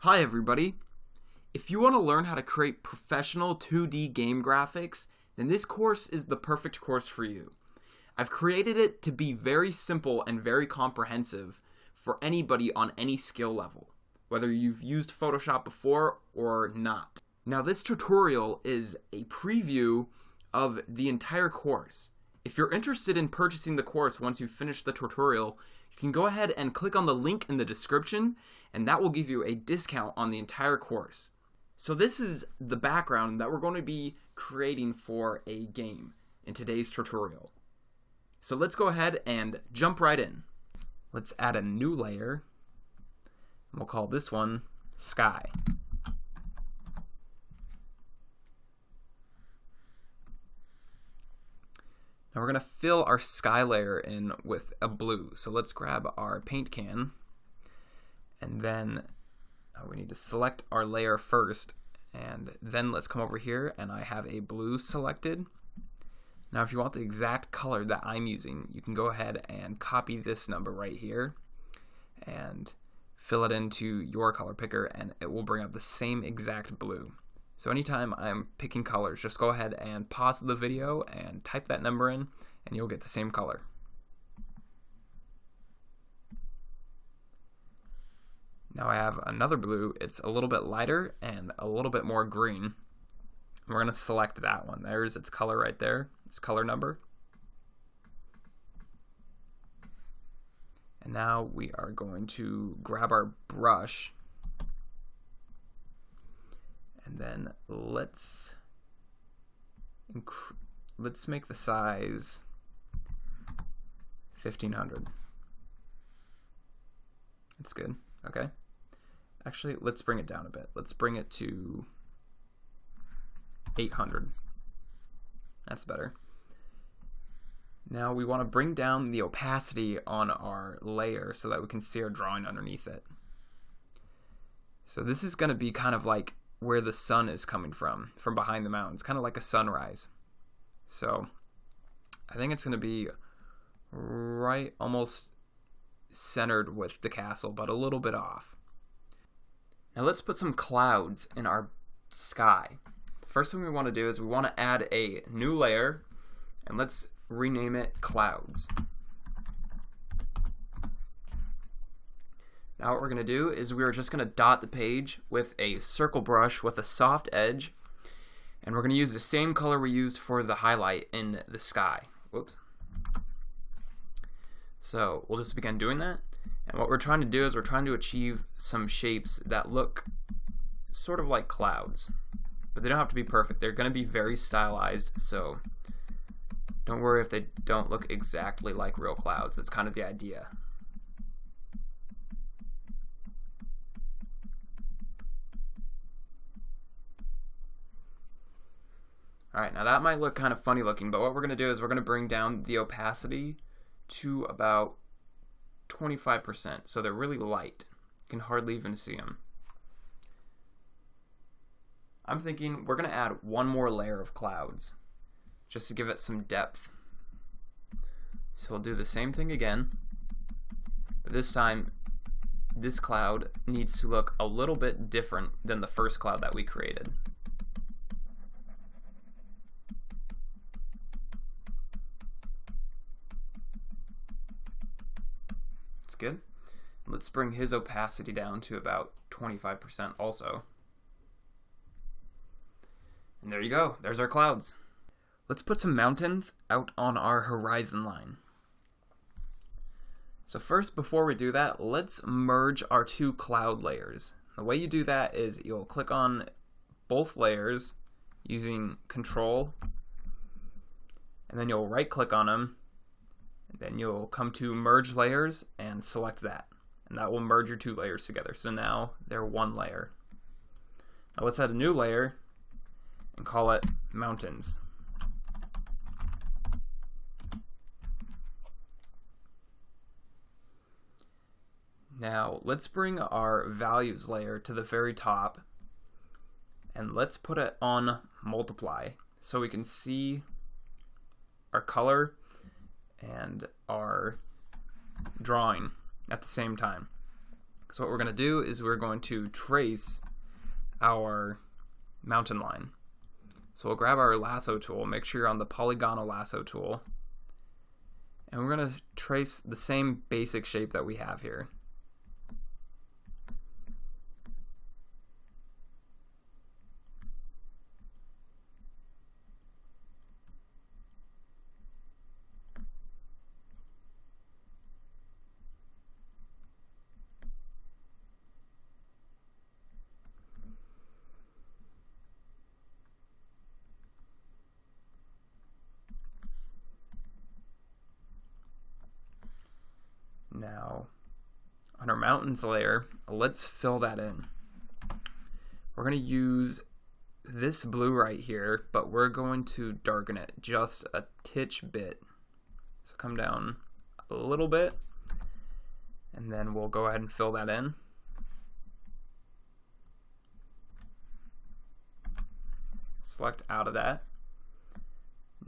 Hi everybody! If you want to learn how to create professional 2D game graphics, then this course is the perfect course for you. I've created it to be very simple and very comprehensive for anybody on any skill level, whether you've used Photoshop before or not. Now this tutorial is a preview of the entire course. If you're interested in purchasing the course once you've finished the tutorial, you can go ahead and click on the link in the description, and that will give you a discount on the entire course. So this is the background that we're going to be creating for a game in today's tutorial. So let's go ahead and jump right in. Let's add a new layer, and we'll call this one Sky. Now we're going to fill our sky layer in with a blue. So let's grab our paint can, and then we need to select our layer first, and then let's come over here and I have a blue selected. Now if you want the exact color that I'm using, you can go ahead and copy this number right here and fill it into your color picker, and it will bring up the same exact blue. So anytime I'm picking colors, just go ahead and pause the video and type that number in, and you'll get the same color. Now I have another blue. It's a little bit lighter and a little bit more green. We're going to select that one. There's its color right there, its color number. And now we are going to grab our brush, and then let's make the size 1500. That's good. Okay. Actually, let's bring it down a bit. Let's bring it to 800. That's better. Now we want to bring down the opacity on our layer so that we can see our drawing underneath it. So this is going to be kind of like where the sun is coming from behind the mountains, kind of like a sunrise. So I think it's going to be right almost centered with the castle, but a little bit off. Now let's put some clouds in our sky. The first thing we want to do is we want to add a new layer, and let's rename it Clouds. Now what we're going to do is we're just going to dot the page with a circle brush with a soft edge, and we're going to use the same color we used for the highlight in the sky. Whoops. So we'll just begin doing that, and what we're trying to do is we're trying to achieve some shapes that look sort of like clouds, but they don't have to be perfect. They're going to be very stylized, so don't worry if they don't look exactly like real clouds. It's kind of the idea. Alright, now that might look kind of funny looking, but what we're going to do is we're going to bring down the opacity to about 25%, so they're really light. You can hardly even see them. I'm thinking we're going to add one more layer of clouds, just to give it some depth. So we'll do the same thing again, but this time this cloud needs to look a little bit different than the first cloud that we created. Good. Let's bring his opacity down to about 25% also. And there you go. There's our clouds. Let's put some mountains out on our horizon line. So first, before we do that, let's merge our two cloud layers. The way you do that is you'll click on both layers using Control, and then you'll right click on them. Then you'll come to merge layers and select that, and that will merge your two layers together. So now they're one layer. Now let's add a new layer and call it mountains. Now let's bring our values layer to the very top, and let's put it on multiply so we can see our color and our drawing at the same time. So what we're going to do is we're going to trace our mountain line. So we'll grab our lasso tool, make sure you're on the polygonal lasso tool, and we're going to trace the same basic shape that we have here. Now, on our mountains layer, let's fill that in. We're going to use this blue right here, but we're going to darken it just a titch bit. So come down a little bit, and then we'll go ahead and fill that in. Select out of that.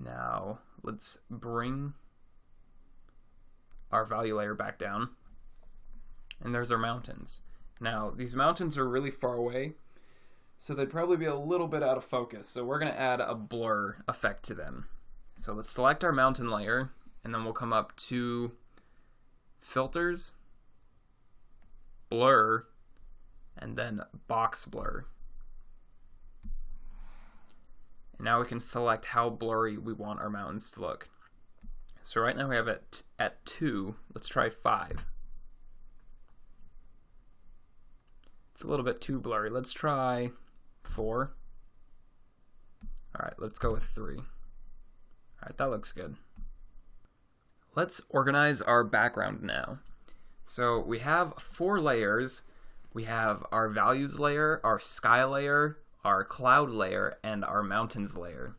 Now, let's bring our value layer back down, and there's our mountains. Now these mountains are really far away, so they'd probably be a little bit out of focus, so we're going to add a blur effect to them. So let's select our mountain layer, and then we'll come up to filters, blur, and then box blur. And now we can select how blurry we want our mountains to look. So right now we have it at 2. Let's try 5. It's a little bit too blurry. Let's try 4. Alright, let's go with 3. Alright, that looks good. Let's organize our background now. So we have 4 layers. We have our values layer, our sky layer, our cloud layer, and our mountains layer.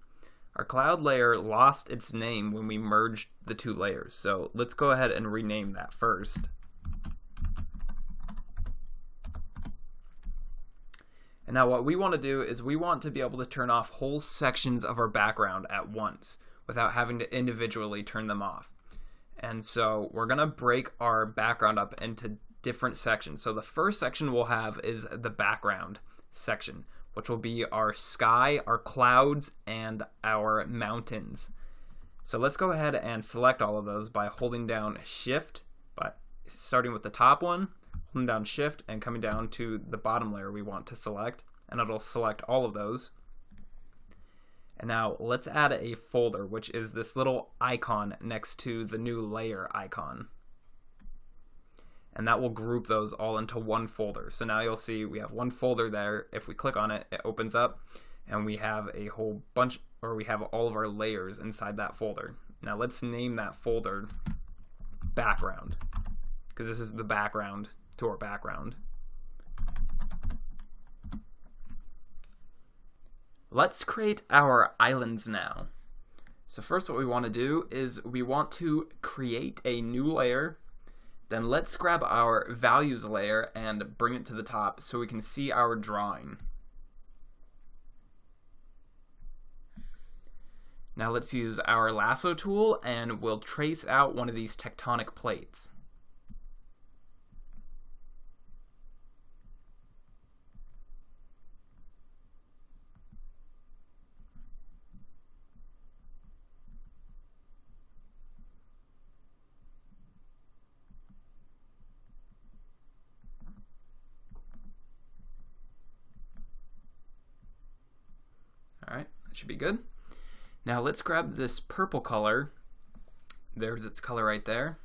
Our cloud layer lost its name when we merged the 2 layers, so let's go ahead and rename that first. And now what we want to do is we want to be able to turn off whole sections of our background at once without having to individually turn them off. And so we're going to break our background up into different sections. So the first section we'll have is the background section, which will be our sky, our clouds, and our mountains. So let's go ahead and select all of those by holding down Shift, but starting with the top one, holding down Shift, and coming down to the bottom layer we want to select, and it'll select all of those. And now let's add a folder, which is this little icon next to the new layer icon. And that will group those all into one folder. So now you'll see we have one folder there. If we click on it, it opens up, and we have a whole bunch, or we have all of our layers inside that folder. Now let's name that folder background, because this is the background to our background. Let's create our islands now. So first what we want to do is we want to create a new layer. Then let's grab our values layer and bring it to the top so we can see our drawing. Now let's use our lasso tool and we'll trace out one of these tectonic plates. Alright, that should be good. Now let's grab this purple color. There's its color right there.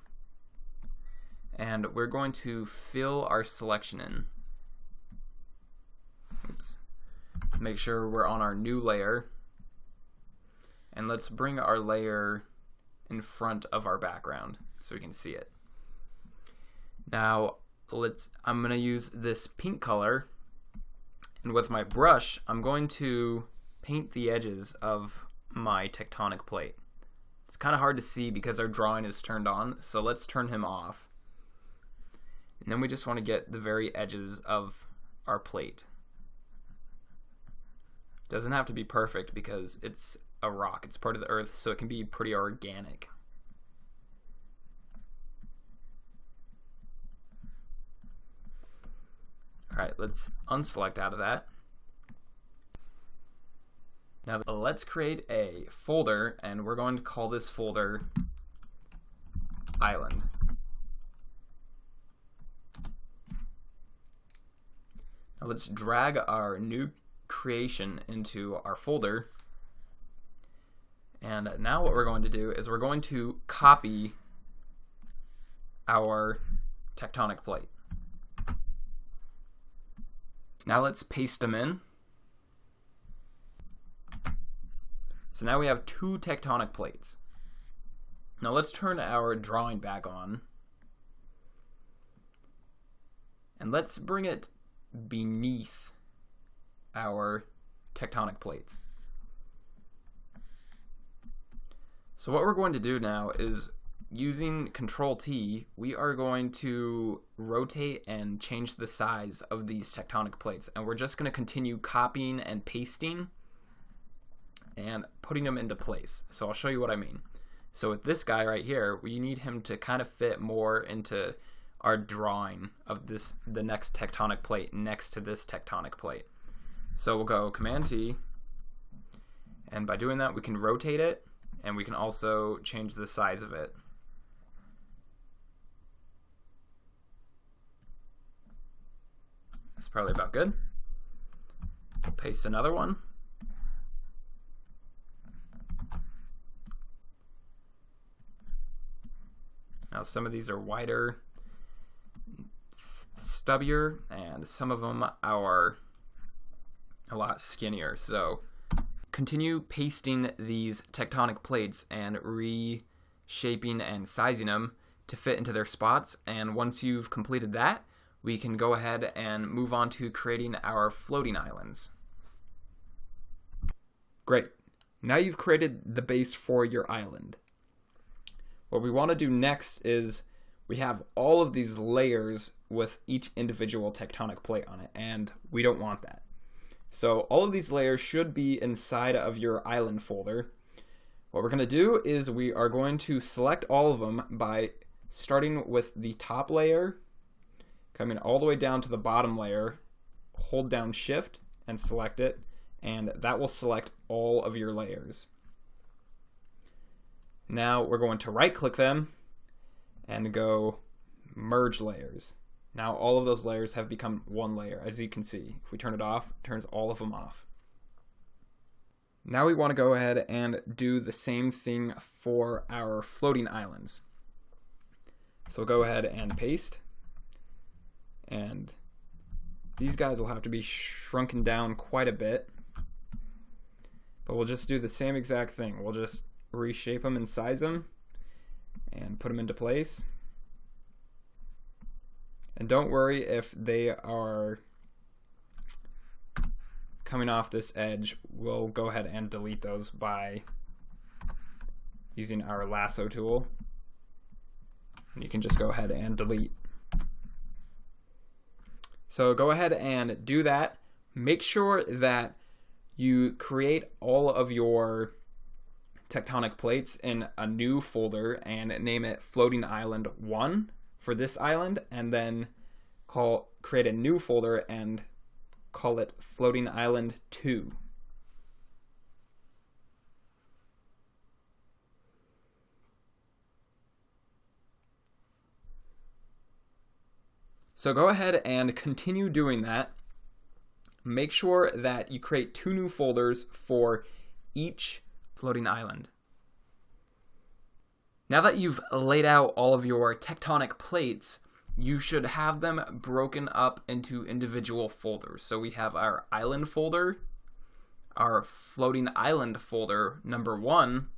And we're going to fill our selection in. Oops. Make sure we're on our new layer. And let's bring our layer in front of our background so we can see it. Now I'm going to use this pink color, and with my brush I'm going to paint the edges of my tectonic plate. It's kind of hard to see because our drawing is turned on, so let's turn him off. And then we just want to get the very edges of our plate. It doesn't have to be perfect because it's a rock, it's part of the earth, so it can be pretty organic. Alright, let's unselect out of that. Now let's create a folder, and we're going to call this folder Island. Now let's drag our new creation into our folder. And now what we're going to do is we're going to copy our tectonic plate. Now let's paste them in. So now we have two tectonic plates. Now let's turn our drawing back on. And let's bring it beneath our tectonic plates. So what we're going to do now is, using Control T, we are going to rotate and change the size of these tectonic plates, and we're just going to continue copying and pasting and putting them into place. So I'll show you what I mean. So with this guy right here, we need him to kind of fit more into our drawing of the next tectonic plate next to this tectonic plate. So we'll go Command T, and by doing that we can rotate it, and we can also change the size of it. That's probably about good. We'll paste another one. Now some of these are wider, stubbier, and some of them are a lot skinnier. So continue pasting these tectonic plates and reshaping and sizing them to fit into their spots. And once you've completed that, we can go ahead and move on to creating our floating islands. Great. Now you've created the base for your island. What we want to do next is we have all of these layers with each individual tectonic plate on it, and we don't want that. So all of these layers should be inside of your island folder. What we're going to do is we are going to select all of them by starting with the top layer, coming all the way down to the bottom layer, hold down Shift and select it, and that will select all of your layers. Now we're going to right click them and go merge layers. Now all of those layers have become one layer, as you can see. If we turn it off, it turns all of them off. Now we want to go ahead and do the same thing for our floating islands. So go ahead and paste, and these guys will have to be shrunken down quite a bit, but we'll just do the same exact thing. We'll just reshape them and size them and put them into place. And don't worry if they are coming off this edge. We'll go ahead and delete those by using our lasso tool. And you can just go ahead and delete. So go ahead and do that. Make sure that you create all of your tectonic plates in a new folder and name it Floating Island 1 for this island, and then create a new folder and call it Floating Island 2. So go ahead and continue doing that. Make sure that you create 2 new folders for each floating island. Now that you've laid out all of your tectonic plates, you should have them broken up into individual folders. So we have our island folder, our floating island folder number 1,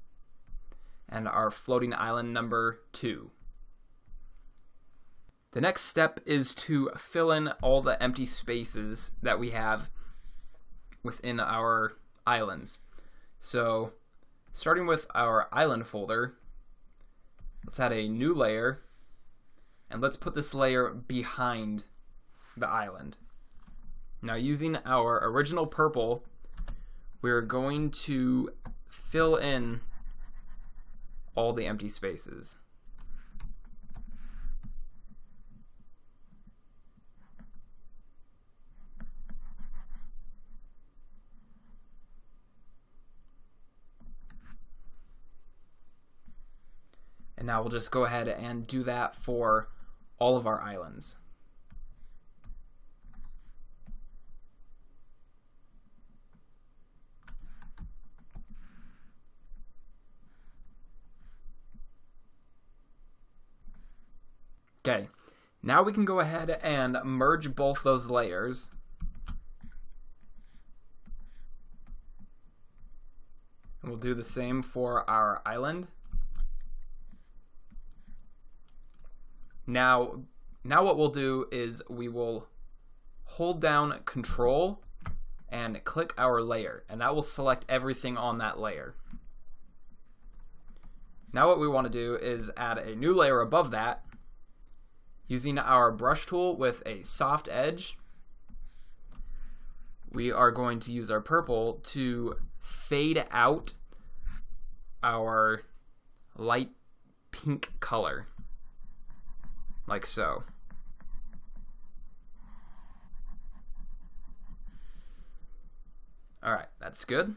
and our floating island number 2. The next step is to fill in all the empty spaces that we have within our islands. So starting with our island folder, let's add a new layer, and let's put this layer behind the island. Now using our original purple, we're going to fill in all the empty spaces. And now we'll just go ahead and do that for all of our islands. Okay, now we can go ahead and merge both those layers. And we'll do the same for our island. Now what we'll do is we will hold down Control and click our layer, and that will select everything on that layer. Now what we want to do is add a new layer above that using our brush tool with a soft edge. We are going to use our purple to fade out our light pink color, like so. Alright, that's good.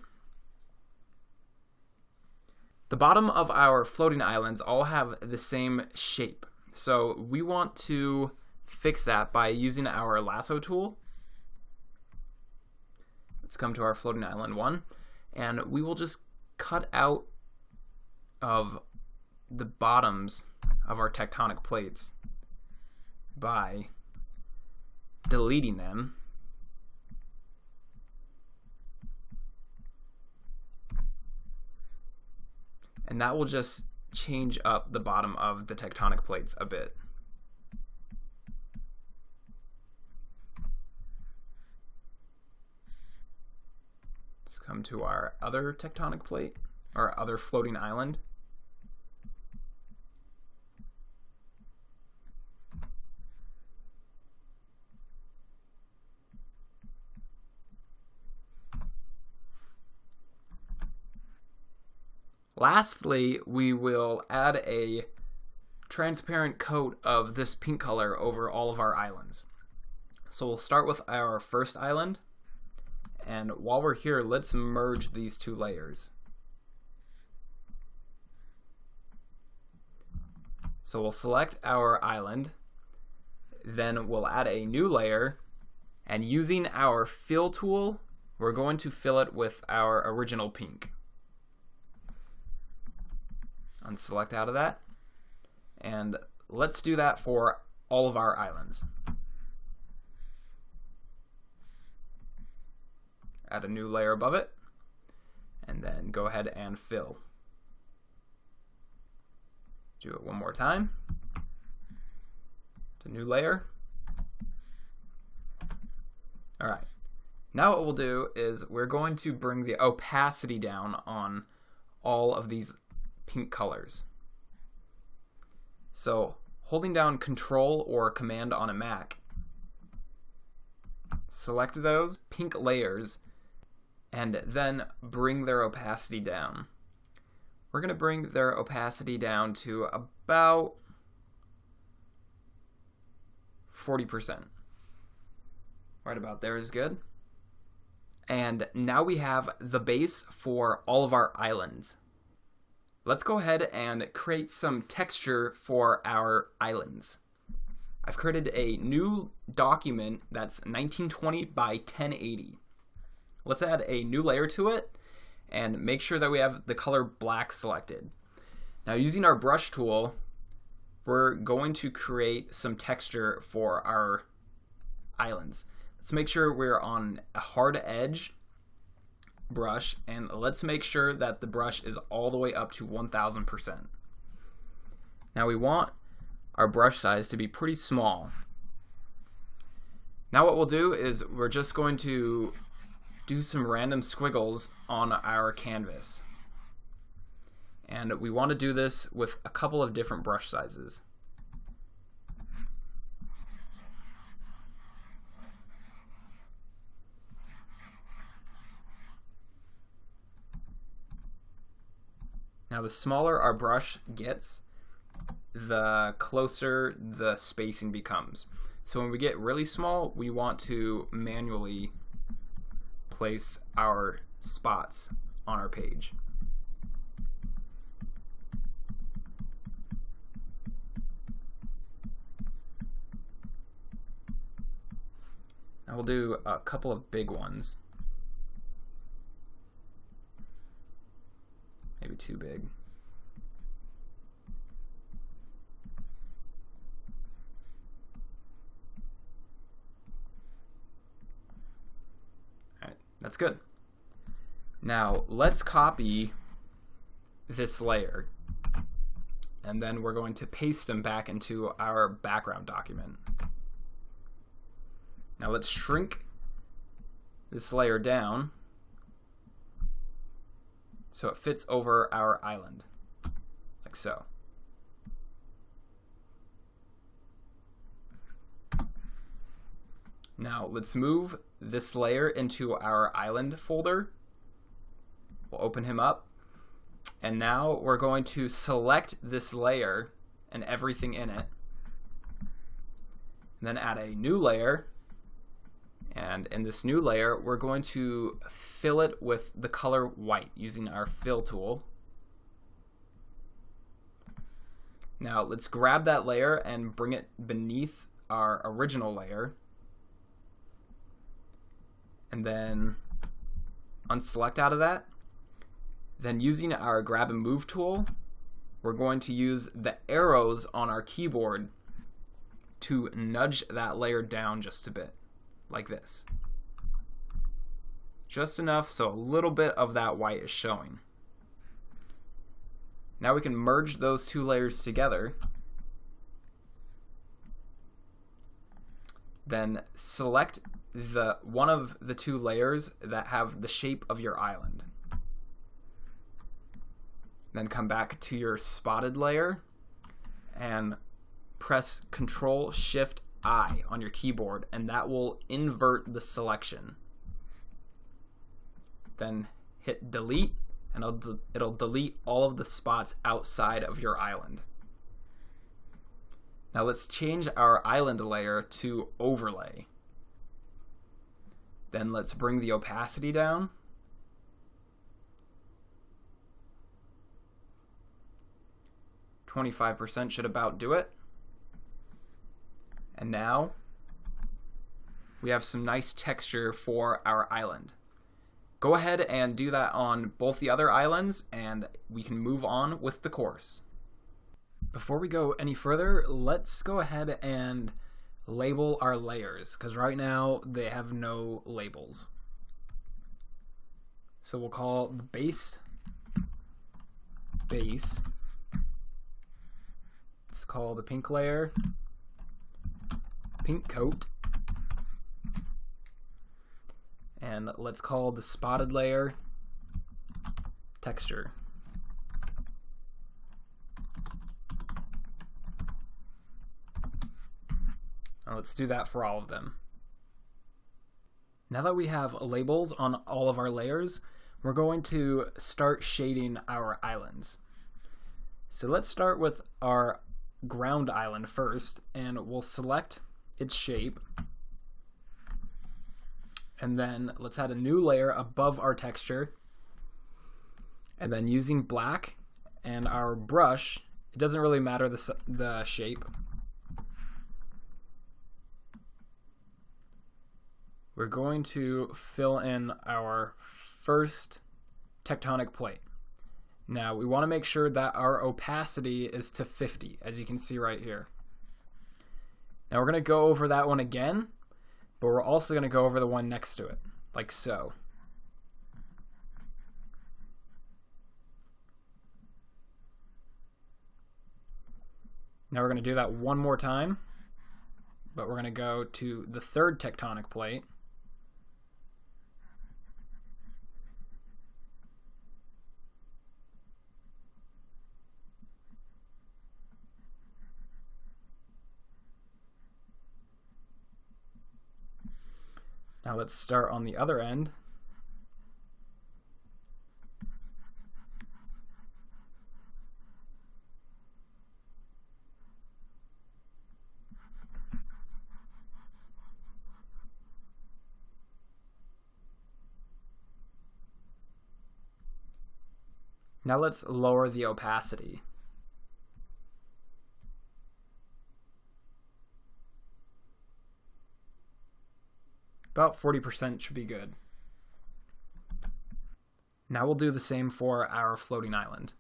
The bottom of our floating islands all have the same shape, so we want to fix that by using our lasso tool. Let's come to our floating island 1, and we will just cut out of the bottoms of our tectonic plates by deleting them. And that will just change up the bottom of the tectonic plates a bit. Let's come to our other tectonic plate, or other floating island. Lastly, we will add a transparent coat of this pink color over all of our islands. So we'll start with our first island, and while we're here, let's merge these two layers. So we'll select our island, then we'll add a new layer, and using our fill tool, we're going to fill it with our original pink. Unselect out of that, and let's do that for all of our islands. Add a new layer above it, and then go ahead and fill. Do it one more time. A new layer. Alright, now what we'll do is we're going to bring the opacity down on all of these pink colors. So holding down Control or Command on a Mac, select those pink layers and then bring their opacity down. We're going to bring their opacity down to about 40%. Right about there is good. And now we have the base for all of our islands. Let's go ahead and create some texture for our islands. I've created a new document that's 1920 by 1080. Let's add a new layer to it and make sure that we have the color black selected. Now using our brush tool, we're going to create some texture for our islands. Let's make sure we're on a hard edge brush, and let's make sure that the brush is all the way up to 1000%. Now we want our brush size to be pretty small. Now what we'll do is we're just going to do some random squiggles on our canvas, and we want to do this with a couple of different brush sizes. Now the smaller our brush gets, the closer the spacing becomes. So when we get really small, we want to manually place our spots on our page. Now we'll do a couple of big ones. Maybe too big. Alright, that's good. Now let's copy this layer, and then we're going to paste them back into our background document. Now let's shrink this layer down so it fits over our island, like so. Now let's move this layer into our island folder. We'll open him up, and now we're going to select this layer and everything in it, and then add a new layer. And in this new layer, we're going to fill it with the color white using our fill tool. Now let's grab that layer and bring it beneath our original layer, and then unselect out of that. Then using our grab and move tool, we're going to use the arrows on our keyboard to nudge that layer down just a bit, like this. Just enough so a little bit of that white is showing. Now we can merge those two layers together. Then select one of the two layers that have the shape of your island. Then come back to your spotted layer and press Ctrl-Shift-I on your keyboard, and that will invert the selection. Then hit delete, and it'll delete all of the spots outside of your island. Now let's change our island layer to overlay. Then let's bring the opacity down. %, should about do it. And now we have some nice texture for our island. Go ahead and do that on both the other islands, and we can move on with the course. Before we go any further, let's go ahead and label our layers, because right now they have no labels. So we'll call the base. Let's call the pink layer pink coat, and let's call the spotted layer texture. Now let's do that for all of them. Now that we have labels on all of our layers, we're going to start shading our islands. So let's start with our ground island first, and we'll select its shape, and then let's add a new layer above our texture, and then using black and our brush, it doesn't really matter the shape, we're going to fill in our first tectonic plate. Now we want to make sure that our opacity is to 50, as you can see right here. Now we're going to go over that one again, but we're also going to go over the one next to it, like so. Now we're going to do that one more time, but we're going to go to the third tectonic plate. Now let's start on the other end. Now let's lower the opacity. About 40% should be good. Now we'll do the same for our floating island.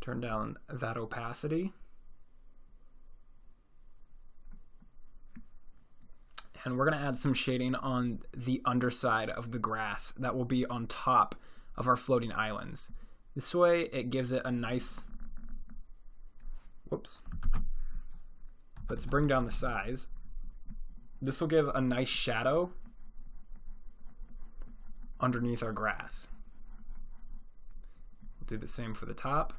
Turn down that opacity. And we're going to add some shading on the underside of the grass that will be on top of our floating islands. This way it gives it a nice, let's bring down the size. This will give a nice shadow underneath our grass. We'll do the same for the top.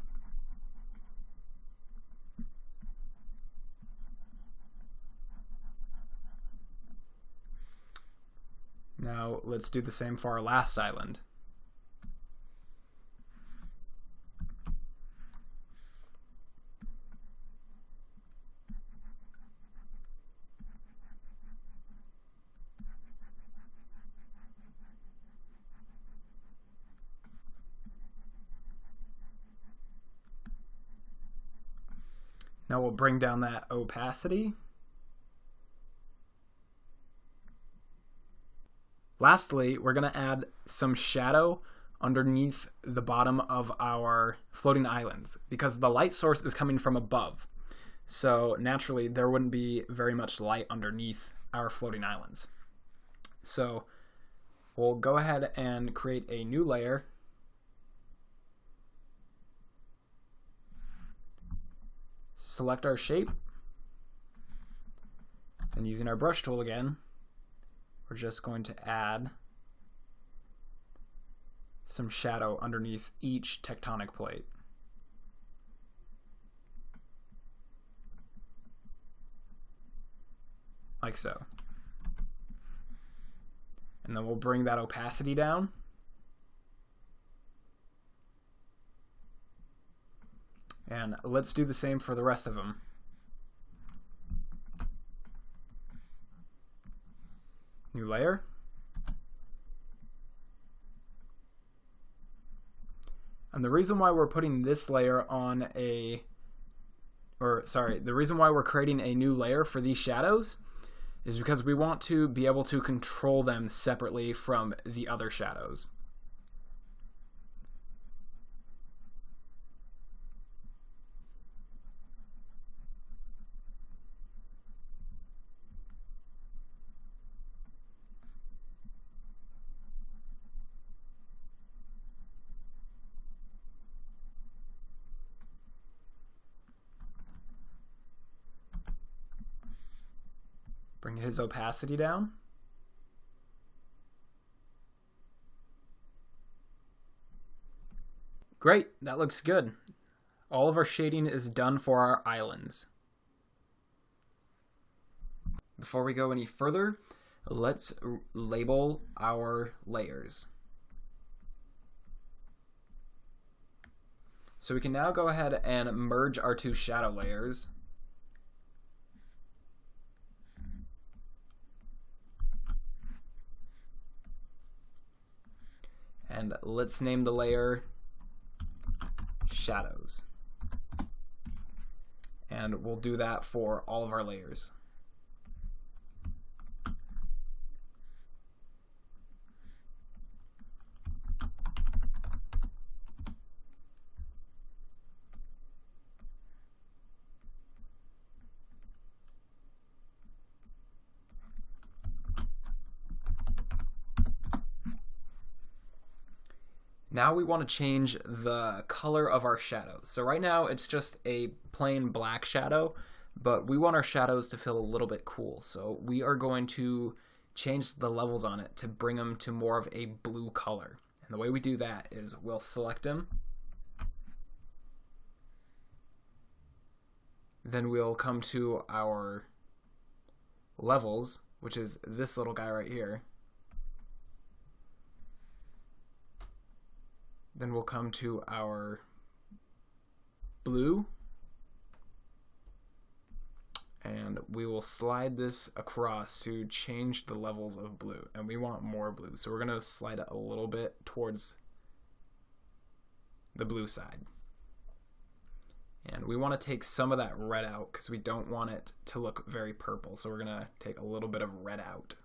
Now let's do the same for our last island. Now we'll bring down that opacity. Lastly, we're going to add some shadow underneath the bottom of our floating islands because the light source is coming from above. So naturally, there wouldn't be very much light underneath our floating islands. So we'll go ahead and create a new layer. Select our shape. And using our brush tool again, we're just going to add some shadow underneath each tectonic plate. Like so. And then we'll bring that opacity down. And let's do the same for the rest of them. New layer. And the reason why we're putting this layer on the reason why we're creating a new layer for these shadows is because we want to be able to control them separately from the other shadows. Bring his opacity down. Great, that looks good. All of our shading is done for our islands. Before we go any further, let's label our layers. So we can now go ahead and merge our two shadow layers. And let's name the layer Shadows. And we'll do that for all of our layers. Now we want to change the color of our shadows. So right now it's just a plain black shadow, but we want our shadows to feel a little bit cool. So we are going to change the levels on it to bring them to more of a blue color. And the way we do that is we'll select them, Then we'll come to our levels, which is this little guy right here. Then we'll come to our blue, and we will slide this across to change the levels of blue, and we want more blue, so we're going to slide it a little bit towards the blue side. And we want to take some of that red out because we don't want it to look very purple, so we're going to take a little bit of red out.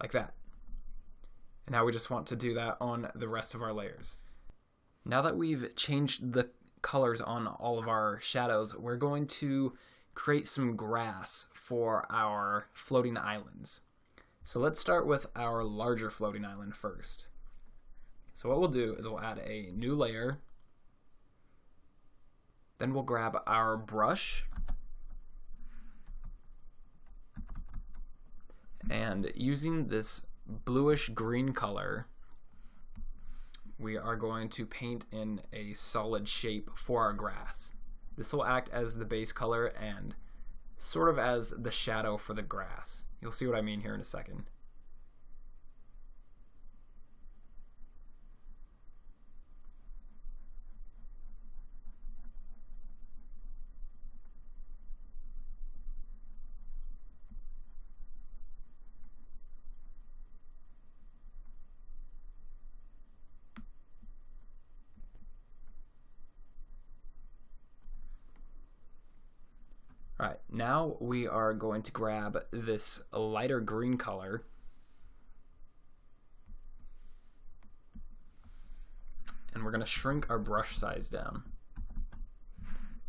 Like that. And now we just want to do that on the rest of our layers. Now that we've changed the colors on all of our shadows, we're going to create some grass for our floating islands. So let's start with our larger floating island first. So what we'll do is we'll add a new layer. Then we'll grab our brush. And using this bluish green color, we are going to paint in a solid shape for our grass. This will act as the base color and sort of as the shadow for the grass. You'll see what I mean here in a second. Alright, now we are going to grab this lighter green color and we're going to shrink our brush size down.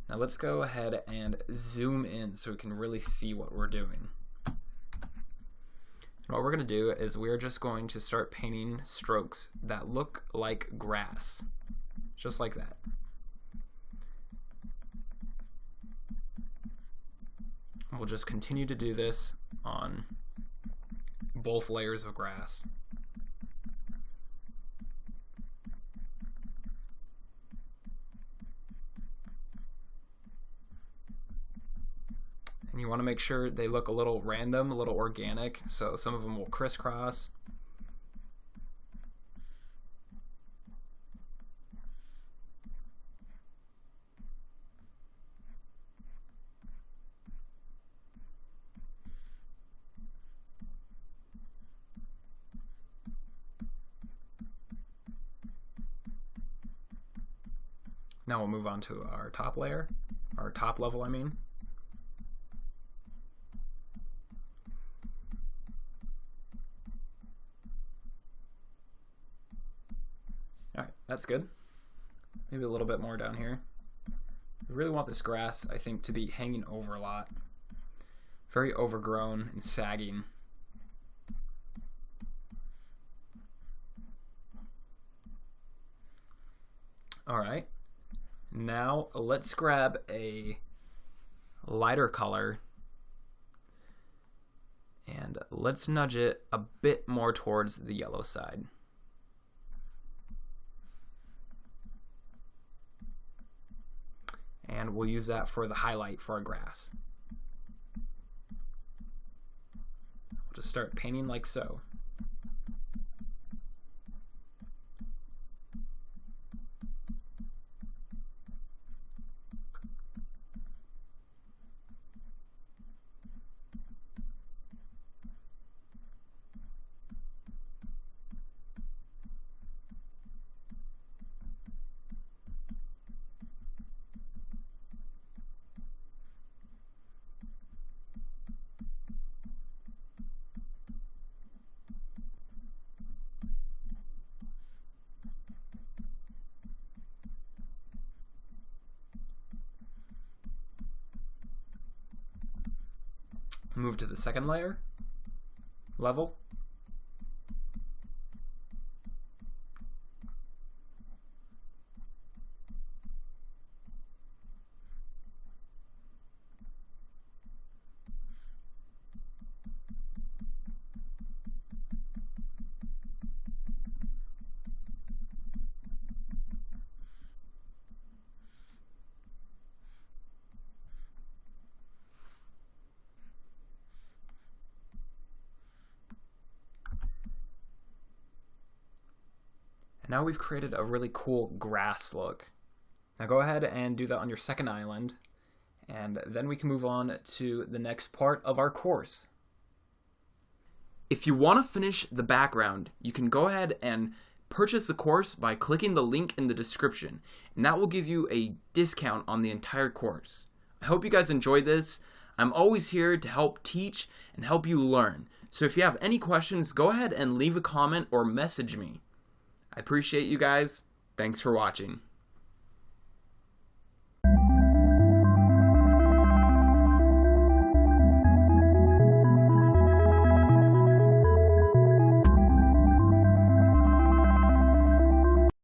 Now let's go ahead and zoom in so we can really see what we're doing. What we're going to do is we're just going to start painting strokes that look like grass, just like that. We'll just continue to do this on both layers of grass. And you want to make sure they look a little random, a little organic, so some of them will crisscross. Now we'll move on to our top layer, our top level, I mean. Alright, that's good. Maybe a little bit more down here. We really want this grass, I think, to be hanging over a lot. Very overgrown and sagging. Alright. Now let's grab a lighter color and let's nudge it a bit more towards the yellow side. And we'll use that for the highlight for our grass. We'll just start painting like so. Move to the second layer, level. Now we've created a really cool grass look. Now go ahead and do that on your second island, and then we can move on to the next part of our course. If you want to finish the background, you can go ahead and purchase the course by clicking the link in the description, and that will give you a discount on the entire course. I hope you guys enjoyed this. I'm always here to help teach and help you learn. So if you have any questions, go ahead and leave a comment or message me. I appreciate you guys. Thanks for watching.